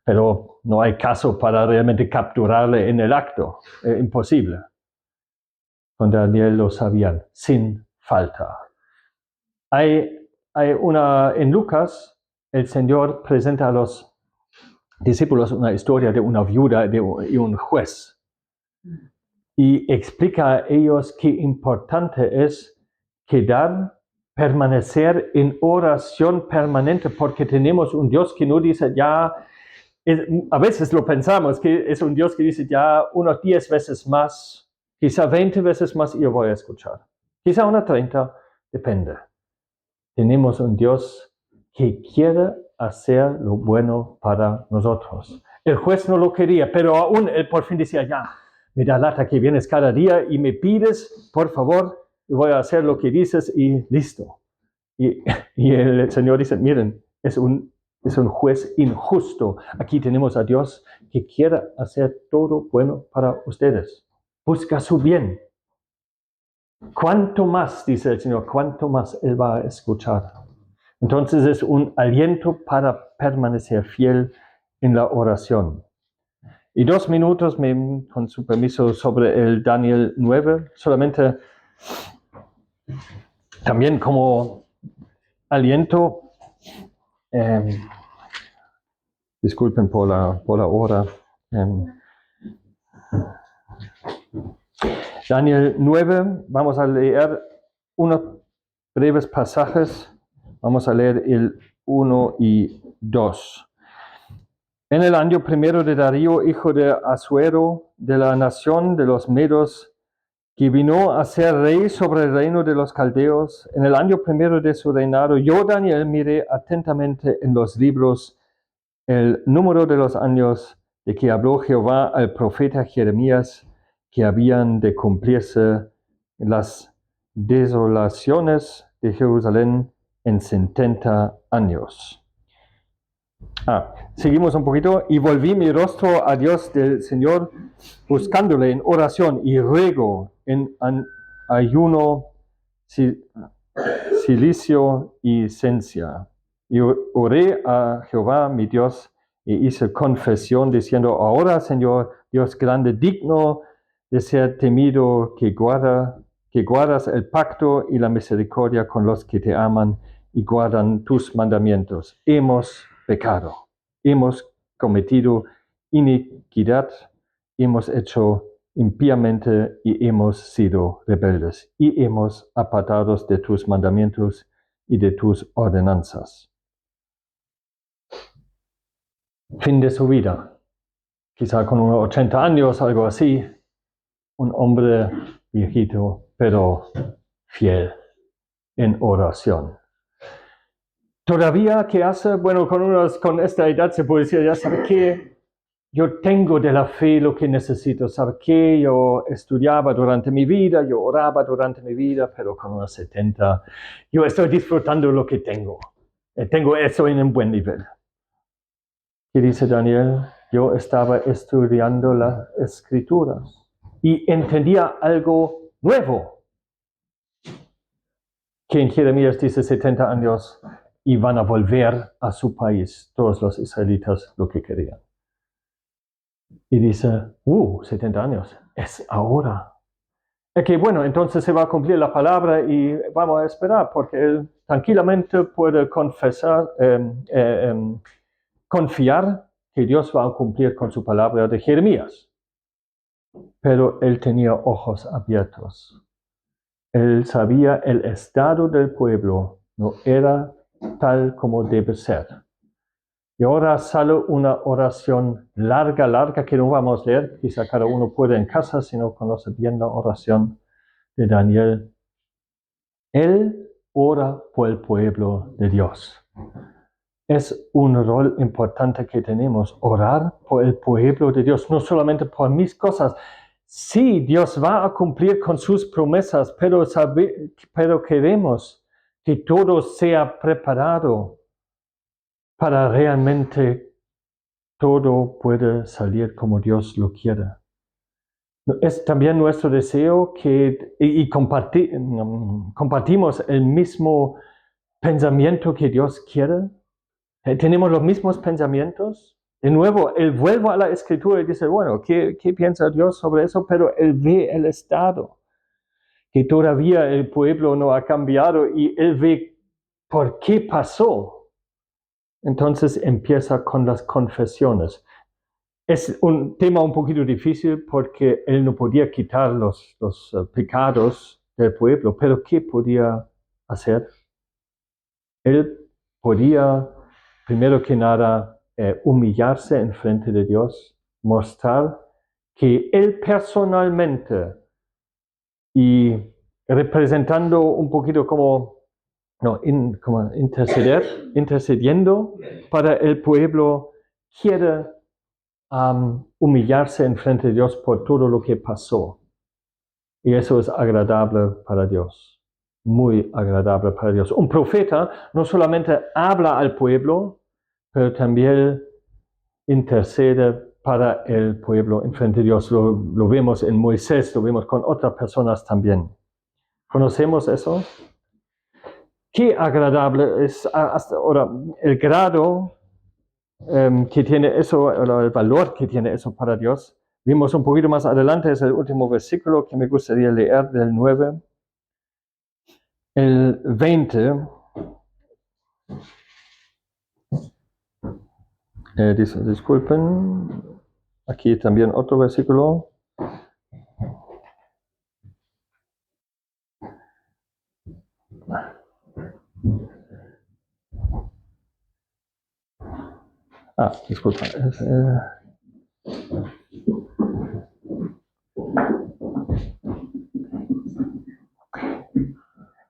Pero no hay caso para realmente capturarle en el acto. Imposible. Con Daniel lo sabían, sin falta. En Lucas, el Señor presenta a los discípulos una historia de una viuda y un juez. Y explica a ellos qué importante es quedar permanecer en oración permanente, porque tenemos un Dios que no dice ya, a veces lo pensamos, que es un Dios que dice ya unos 10 veces más, quizá 20 veces más yo voy a escuchar. Quizá unas 30, depende. Tenemos un Dios que quiere hacer lo bueno para nosotros. El juez no lo quería, pero aún él por fin decía, ya, me da lata que vienes cada día y me pides, por favor, voy a hacer lo que dices y listo. Y el Señor dice, miren, es un juez injusto. Aquí tenemos a Dios que quiere hacer todo bueno para ustedes. Busca su bien. Cuanto más, dice el Señor, cuanto más Él va a escuchar. Entonces es un aliento para permanecer fiel en la oración. Y 2 minutos, con su permiso, sobre el Daniel 9, solamente también como aliento. Disculpen por la hora. Daniel 9, vamos a leer unos breves pasajes. Vamos a leer el 1 y 2. En el año primero de Darío, hijo de Asuero, de la nación de los Medos, que vino a ser rey sobre el reino de los caldeos, en el año primero de su reinado, yo, Daniel, miré atentamente en los libros el número de los años de que habló Jehová al profeta Jeremías, que habían de cumplirse las desolaciones de Jerusalén en 70 años. Seguimos un poquito. Y volví mi rostro a Dios del Señor, buscándole en oración y ruego, en ayuno, silicio y cencia. Y oré a Jehová mi Dios y hice confesión diciendo, ahora, Señor, Dios grande, digno de ser temido, que guardas el pacto y la misericordia con los que te aman y guardan tus mandamientos. Hemos pecado, hemos cometido iniquidad, hemos hecho impíamente y hemos sido rebeldes y hemos apartado de tus mandamientos y de tus ordenanzas. Fin de su vida, quizá con unos 80 años, algo así, un hombre viejito, pero fiel en oración. Todavía, ¿qué hace? Bueno, con esta edad se puede decir, ya sabe qué, yo tengo de la fe lo que necesito, sabe qué, yo estudiaba durante mi vida, yo oraba durante mi vida, pero con unos 70, yo estoy disfrutando lo que tengo. Tengo eso en un buen nivel. ¿Qué dice Daniel? Yo estaba estudiando las Escrituras y entendía algo nuevo. Que en Jeremías dice 70 años y van a volver a su país, todos los israelitas, lo que querían. Y dice, 70 años, es ahora. Es que bueno, entonces se va a cumplir la palabra y vamos a esperar, porque él tranquilamente puede confiar que Dios va a cumplir con su palabra de Jeremías. Pero él tenía ojos abiertos. Él sabía el estado del pueblo no era tal como debe ser. Y ahora sale una oración larga que no vamos a leer. Quizá cada uno puede en casa si no conoce bien la oración de Daniel. Él ora por el pueblo de Dios. Es un rol importante que tenemos, orar por el pueblo de Dios, no solamente por mis cosas. Sí, Dios va a cumplir con sus promesas, pero queremos que todo sea preparado para realmente todo pueda salir como Dios lo quiera. Es también nuestro deseo que compartimos el mismo pensamiento que Dios quiere. ¿Tenemos los mismos pensamientos? De nuevo, él vuelve a la Escritura y dice, bueno, ¿qué piensa Dios sobre eso? Pero él ve el estado, que todavía el pueblo no ha cambiado y él ve por qué pasó. Entonces empieza con las confesiones. Es un tema un poquito difícil porque él no podía quitar los pecados del pueblo, pero ¿qué podía hacer? él podía, primero que nada, humillarse en frente de Dios, mostrar que él personalmente y representando un poquito como intercediendo para el pueblo, quiere humillarse en frente de Dios por todo lo que pasó. Y eso es agradable para Dios, muy agradable para Dios. Un profeta no solamente habla al pueblo, pero también intercede para el pueblo en frente de Dios. Lo vemos en Moisés, lo vemos con otras personas también. ¿Conocemos eso? Qué agradable es hasta ahora el grado que tiene eso, o el valor que tiene eso para Dios. Vimos un poquito más adelante, es el último versículo que me gustaría leer del 9. El 20. Disculpen, aquí también otro versículo. Disculpa.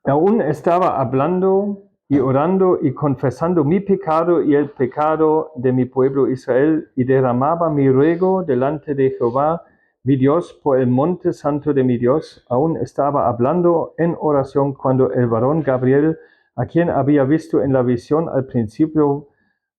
Aún estaba hablando y orando y confesando mi pecado y el pecado de mi pueblo Israel, y derramaba mi ruego delante de Jehová, mi Dios, por el monte santo de mi Dios. Aún estaba hablando en oración cuando el varón Gabriel, a quien había visto en la visión al principio,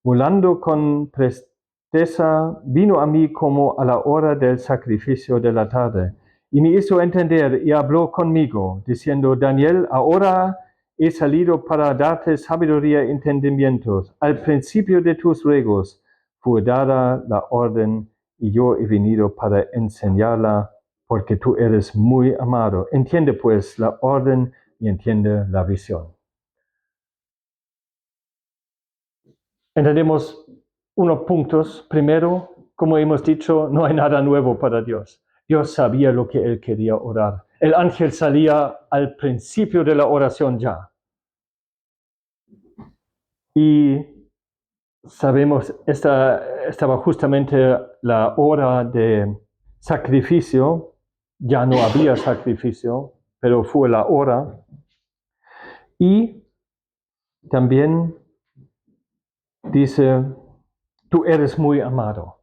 volando con presteza, vino a mí como a la hora del sacrificio de la tarde. Y me hizo entender y habló conmigo, diciendo: Daniel, ahora he salido para darte sabiduría y entendimientos. Al principio de tus ruegos fue dada la orden, y yo he venido para enseñarla, porque tú eres muy amado. Entiende pues la orden y entiende la visión. Entendemos unos puntos. Primero, como hemos dicho, no hay nada nuevo para Dios. Dios sabía lo que él quería orar. El ángel salía al principio de la oración ya. Y sabemos, estaba justamente la hora de sacrificio. Ya no había sacrificio, pero fue la hora. Y también dice: tú eres muy amado.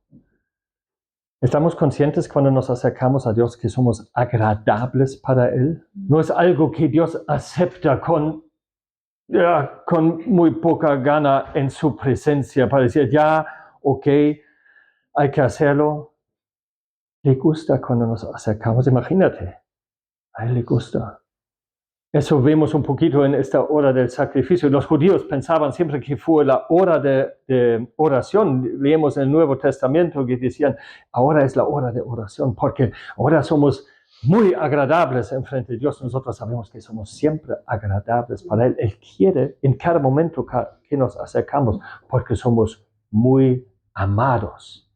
¿Estamos conscientes cuando nos acercamos a Dios que somos agradables para Él? No es algo que Dios acepta con muy poca gana en su presencia para decir: ok, hay que hacerlo. Le gusta cuando nos acercamos, imagínate, a Él le gusta. Eso vemos un poquito en esta hora del sacrificio. Los judíos pensaban siempre que fue la hora de oración. Leemos en el Nuevo Testamento que decían: ahora es la hora de oración, porque ahora somos muy agradables en frente de Dios. Nosotros sabemos que somos siempre agradables para Él. Él quiere en cada momento que nos acercamos, porque somos muy amados.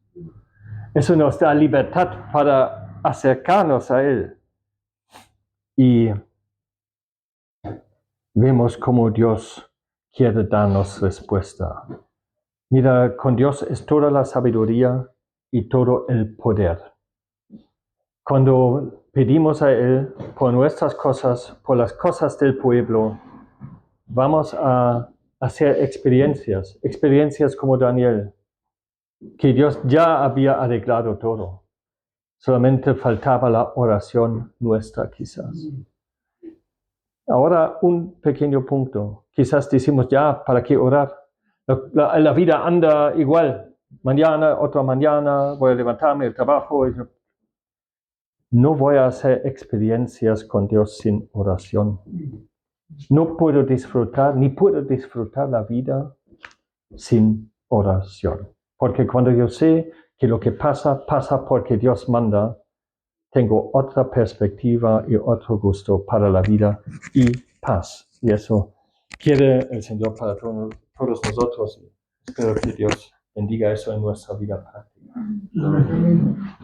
Eso nos da libertad para acercarnos a Él. Y vemos cómo Dios quiere darnos respuesta. Mira, con Dios es toda la sabiduría y todo el poder. Cuando pedimos a Él por nuestras cosas, por las cosas del pueblo, vamos a hacer experiencias como Daniel, que Dios ya había arreglado todo. Solamente faltaba la oración nuestra, quizás. Ahora un pequeño punto. Quizás decimos: ya, ¿para qué orar? La vida anda igual. Mañana, otra mañana, voy a levantarme el trabajo. No voy a hacer experiencias con Dios sin oración. No puedo disfrutar, ni puedo disfrutar la vida sin oración. Porque cuando yo sé que lo que pasa, pasa porque Dios manda, tengo otra perspectiva y otro gusto para la vida y paz. Y eso quiere el Señor para todos nosotros. Espero que Dios bendiga eso en nuestra vida práctica.